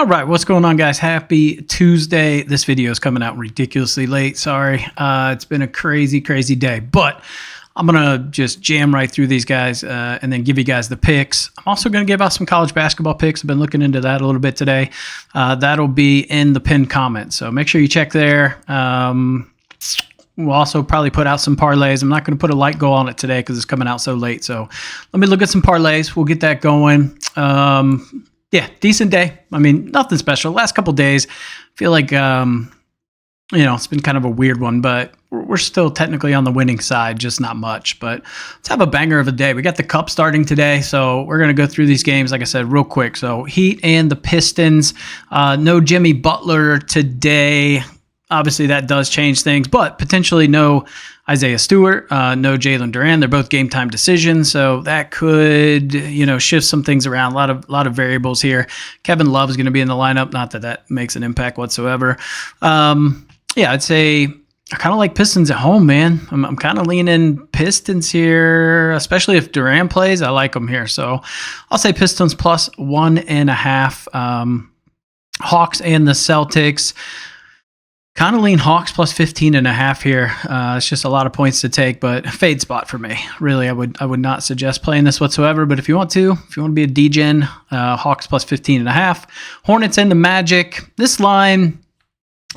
All right, what's going on, guys? Happy Tuesday. This video is coming out ridiculously late. Sorry. It's been a crazy day, but I'm going to just jam right through these guys and then give you guys the picks. I'm also going to give out some college basketball picks. I've been looking into that a little bit today. That'll be in the pinned comment, so make sure you check there. We'll also probably put out some parlays. I'm not going to put a light goal on it today because it's coming out so late. So let me look at some parlays. We'll get that going. Yeah, decent day. I mean, nothing special. Last couple days, I feel like, it's been kind of a weird one, but we're still technically on the winning side, just not much. But let's have a banger of a day. We got the Cup starting today, so we're going to go through these games, like I said, real quick. So Heat and the Pistons. No Jimmy Butler today. Obviously, that does change things, but potentially no Isaiah Stewart, no Jalen Duran. They're both game time decisions, so that could, shift some things around. A lot of variables here. Kevin Love is going to be in the lineup. Not that makes an impact whatsoever. I'd say I kind of like Pistons at home, man. I'm kind of leaning Pistons here, especially if Duran plays. I like them here, so I'll say Pistons plus 1.5. Hawks and the Celtics. Kind of lean Hawks plus 15.5 here. It's just a lot of points to take, but fade spot for me. Really, I would not suggest playing this whatsoever. But if you want to be a DGen, Hawks plus 15.5. Hornets and the Magic. This line,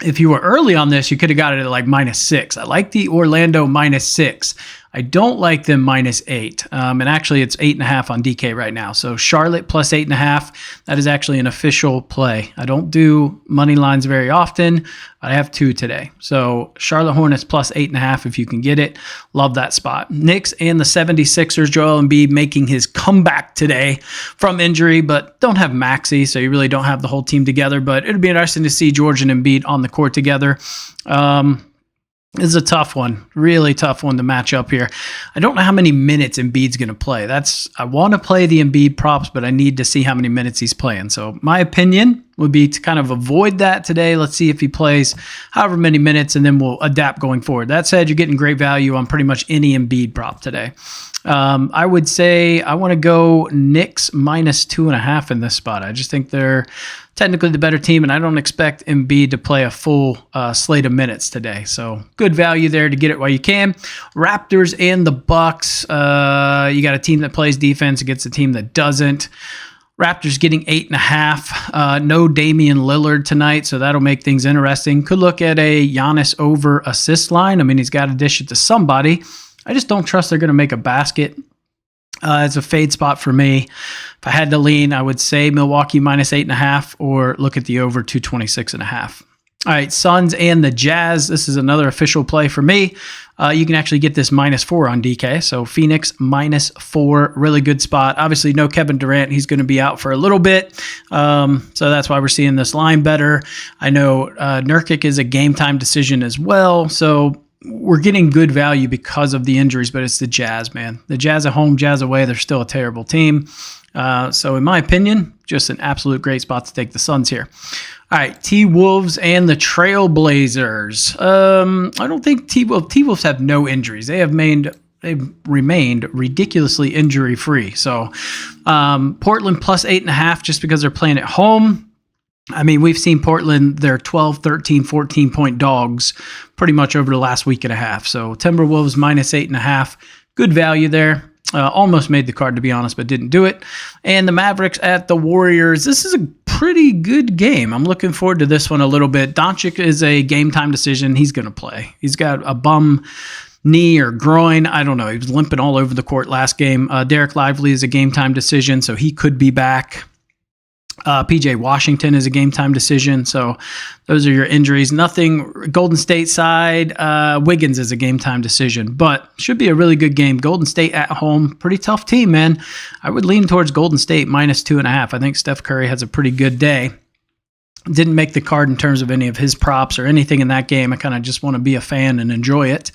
if you were early on this, you could have got it at like -6. I like the Orlando -6. I don't like them -8. And actually, it's 8.5 on DK right now. So Charlotte plus 8.5. That is actually an official play. I don't do money lines very often. I have 2 today. So Charlotte Hornets plus 8.5 if you can get it. Love that spot. Knicks and the 76ers. Joel Embiid making his comeback today from injury, but don't have Maxey, so you really don't have the whole team together. But it'd be interesting to see George and Embiid on the court together. This is a tough one, really tough one to match up here. I don't know how many minutes Embiid's going to play. I want to play the Embiid props, but I need to see how many minutes he's playing. So my opinion would be to kind of avoid that today. Let's see if he plays however many minutes, and then we'll adapt going forward. That said, you're getting great value on pretty much any Embiid prop today. I would say I want to go Knicks -2.5 in this spot. I just think they're technically the better team, and I don't expect Embiid to play a full slate of minutes today. So good value there to get it while you can. Raptors and the Bucks. You got a team that plays defense against a team that doesn't. Raptors getting 8.5. No Damian Lillard tonight, so that'll make things interesting. Could look at a Giannis over assist line. I mean, he's got to dish it to somebody. I just don't trust they're going to make a basket. It's a fade spot for me. If I had to lean, I would say Milwaukee -8.5 or look at the over 226.5. All right, Suns and the Jazz. This is another official play for me. You can actually get this -4 on DK. So Phoenix -4, really good spot. Obviously, no Kevin Durant. He's going to be out for a little bit. So that's why we're seeing this line better. I know Nurkic is a game time decision as well. So we're getting good value because of the injuries, but it's the Jazz, man. The Jazz at home, Jazz away, they're still a terrible team. So in my opinion, just an absolute great spot to take the Suns here. All right, T-Wolves and the Trailblazers. I don't think T-Wolves have no injuries. They've remained ridiculously injury-free. So Portland plus 8.5 just because they're playing at home. I mean, we've seen Portland, they're 12, 13, 14-point dogs pretty much over the last week and a half. So Timberwolves -8.5, good value there. Almost made the card, to be honest, but didn't do it. And the Mavericks at the Warriors. This is a pretty good game. I'm looking forward to this one a little bit. Doncic is a game-time decision. He's going to play. He's got a bum knee or groin. I don't know. He was limping all over the court last game. Derek Lively is a game-time decision, so he could be back. PJ Washington is a game-time decision. So those are your injuries. Nothing Golden State side. Wiggins is a game-time decision, but should be a really good game. Golden State at home. Pretty tough team, man. I would lean towards Golden State -2.5. I think Steph Curry has a pretty good day. Didn't make the card in terms of any of his props or anything in that game. I kind of just want to be a fan and enjoy it.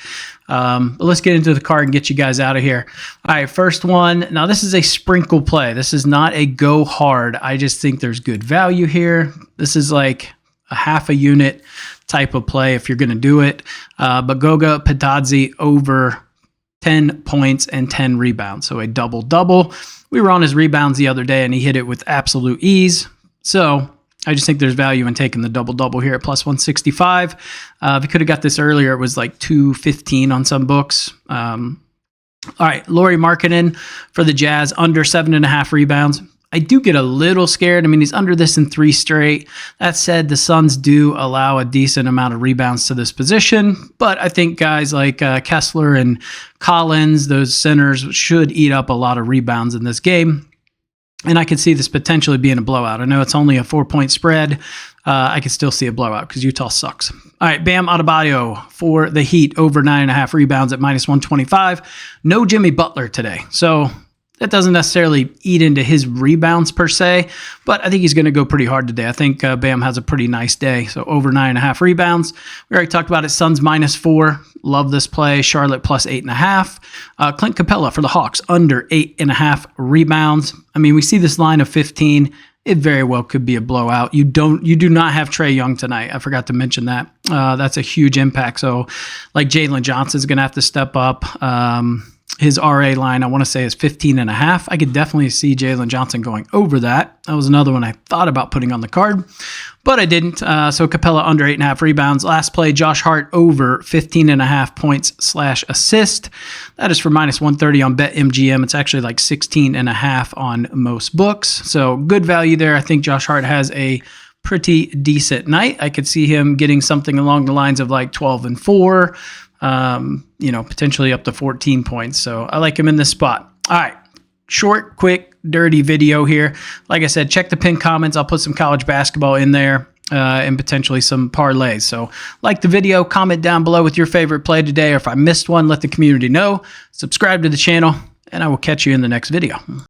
But let's get into the card and get you guys out of here. All right, first one. Now, this is a sprinkle play. This is not a go hard. I just think there's good value here. This is like a half a unit type of play if you're going to do it. But Goga Bitadze over 10 points and 10 rebounds. So a double-double. We were on his rebounds the other day, and he hit it with absolute ease. So I just think there's value in taking the double-double here at plus 165. If you could have got this earlier, it was like 215 on some books. All right, Lauri Markkanen for the Jazz, under 7.5 rebounds. I do get a little scared. I mean, he's under this in 3 straight. That said, the Suns do allow a decent amount of rebounds to this position, but I think guys like Kessler and Collins, those centers, should eat up a lot of rebounds in this game. And I could see this potentially being a blowout. I know it's only a 4-point spread. I could still see a blowout because Utah sucks. All right, Bam Adebayo for the Heat, over 9.5 rebounds at minus 125. No Jimmy Butler today, so that doesn't necessarily eat into his rebounds per se, but I think he's going to go pretty hard today. I think Bam has a pretty nice day, so over 9.5 rebounds. We already talked about it. Suns -4. Love this play. Charlotte plus 8.5. Clint Capella for the Hawks, under 8.5 rebounds. I mean, we see this line of 15. It very well could be a blowout. You do not have Trae Young tonight. I forgot to mention that. That's a huge impact. So, like, Jalen Johnson's going to have to step up. His RA line, I want to say, is 15.5. I could definitely see Jalen Johnson going over that. That was another one I thought about putting on the card, but I didn't. So Capella under 8.5 rebounds. Last play, Josh Hart over 15.5 points/assist. That is for minus 130 on BetMGM. It's actually like 16.5 on most books. So good value there. I think Josh Hart has a pretty decent night. I could see him getting something along the lines of like 12 and 4. Potentially up to 14 points. So I like him in this spot. All right. Short, quick, dirty video here. Like I said, check the pinned comments. I'll put some college basketball in there and potentially some parlays. So like the video, comment down below with your favorite play today, or if I missed one, let the community know. Subscribe to the channel, and I will catch you in the next video.